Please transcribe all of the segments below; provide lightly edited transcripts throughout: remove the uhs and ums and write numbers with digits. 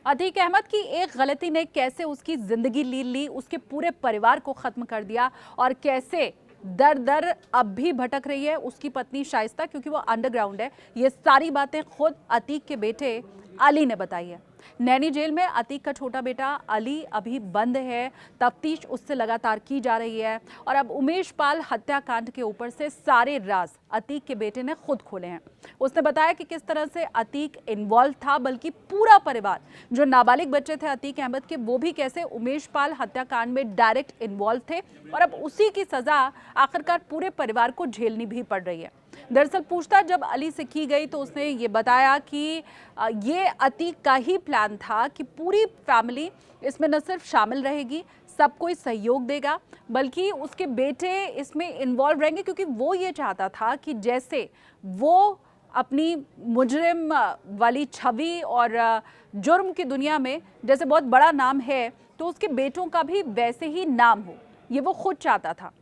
अतीक अहमद की एक गलती ने कैसे उसकी जिंदगी ली, उसके पूरे परिवार को खत्म कर दिया और कैसे दर दर अब भी भटक रही है उसकी पत्नी शाइस्ता, क्योंकि वो अंडरग्राउंड है। ये सारी बातें खुद अतीक के बेटे अली ने बताई है। नैनी जेल में अतीक का छोटा बेटा अली अभी बंद है। तफ्तीश उससे लगातार की जा रही है और अब उमेश पाल हत्याकांड के ऊपर से सारे राज अतीक के बेटे ने खुद खोले हैं। उसने बताया कि किस तरह से अतीक इन्वॉल्व था, बल्कि पूरा परिवार जो नाबालिग बच्चे थे अतीक अहमद के, वो भी कैसे उमेश पाल हत्याकांड में डायरेक्ट इन्वॉल्व थे और अब उसी की सजा आखिरकार पूरे परिवार को झेलनी भी पड़ रही है। दरअसल पूछताछ जब अली से की गई तो उसने ये बताया कि ये अतीक का ही प्लान था कि पूरी फैमिली इसमें न सिर्फ शामिल रहेगी, सब कोई सहयोग देगा, बल्कि उसके बेटे इसमें इन्वॉल्व रहेंगे, क्योंकि वो ये चाहता था कि जैसे वो अपनी मुजरिम वाली छवि और जुर्म की दुनिया में जैसे बहुत बड़ा नाम है, तो उसके बेटों का भी वैसे ही नाम हो। ये वो खुद चाहता था।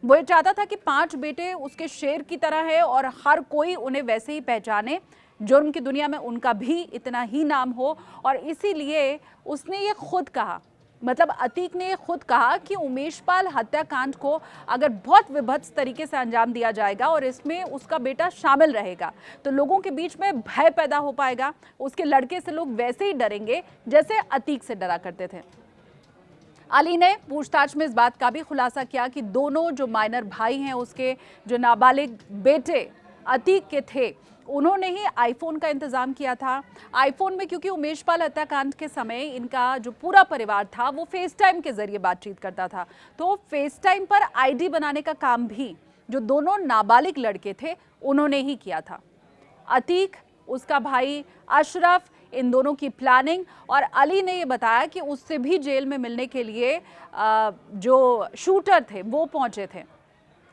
वो ये चाहता था कि 5 बेटे उसके शेर की तरह है और हर कोई उन्हें वैसे ही पहचाने, जुर्म की दुनिया में उनका भी इतना ही नाम हो। और इसीलिए उसने ये खुद कहा, मतलब अतीक ने ये खुद कहा कि उमेश पाल हत्याकांड को अगर बहुत विभत्स तरीके से अंजाम दिया जाएगा और इसमें उसका बेटा शामिल रहेगा तो लोगों के बीच में भय पैदा हो पाएगा। उसके लड़के से लोग वैसे ही डरेंगे जैसे अतीक से डरा करते थे। अली ने पूछताछ में इस बात का भी खुलासा किया कि दोनों जो माइनर भाई हैं, उसके जो नाबालिग बेटे अतीक के थे, उन्होंने ही आईफोन का इंतजाम किया था। आईफोन में क्योंकि उमेश पाल हत्याकांड के समय इनका जो पूरा परिवार था वो फेस टाइम के जरिए बातचीत करता था, तो फेस टाइम पर आईडी बनाने का काम भी जो दोनों नाबालिग लड़के थे उन्होंने ही किया था। अतीक, उसका भाई अशरफ, इन दोनों की प्लानिंग। और अली ने ये बताया कि उससे भी जेल में मिलने के लिए जो शूटर थे वो पहुंचे थे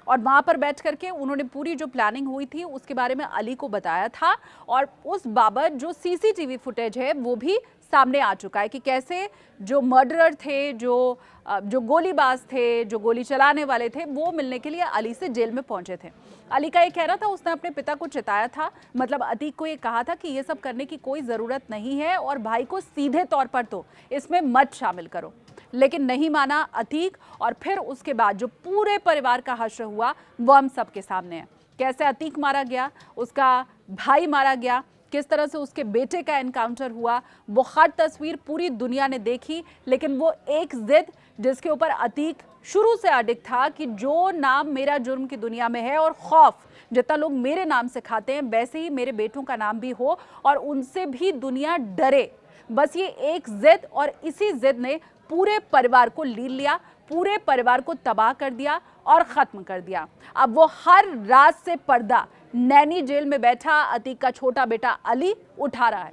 और वहां पर बैठ करके उन्होंने पूरी जो प्लानिंग हुई थी उसके बारे में अली को बताया था। और उस बाबत जो सीसीटीवी फुटेज है वो भी सामने आ चुका है कि कैसे जो मर्डरर थे, जो गोलीबाज थे, जो गोली चलाने वाले थे, वो मिलने के लिए अली से जेल में पहुंचे थे। अली का ये कहना था, उसने अपने पिता को चिताया था, मतलब अतीक को ये कहा था कि ये सब करने की कोई ज़रूरत नहीं है और भाई को सीधे तौर पर तो इसमें मत शामिल करो, लेकिन नहीं माना अतीक। और फिर उसके बाद जो पूरे परिवार का हश्र हुआ वो हम सबके सामने है। कैसे अतीक मारा गया, उसका भाई मारा गया, किस तरह से उसके बेटे का एनकाउंटर हुआ, वो हर तस्वीर पूरी दुनिया ने देखी। लेकिन वो एक जिद जिसके ऊपर अतीक शुरू से अडिग था कि जो नाम मेरा जुर्म की दुनिया में है और खौफ जितना लोग मेरे नाम से खाते हैं वैसे ही मेरे बेटों का नाम भी हो और उनसे भी दुनिया डरे। बस ये एक जिद, और इसी जिद ने पूरे परिवार को लील लिया, पूरे परिवार को तबाह कर दिया और ख़त्म कर दिया। अब वो हर रात से पर्दा नैनी जेल में बैठा अतीक का छोटा बेटा अली उठा रहा है।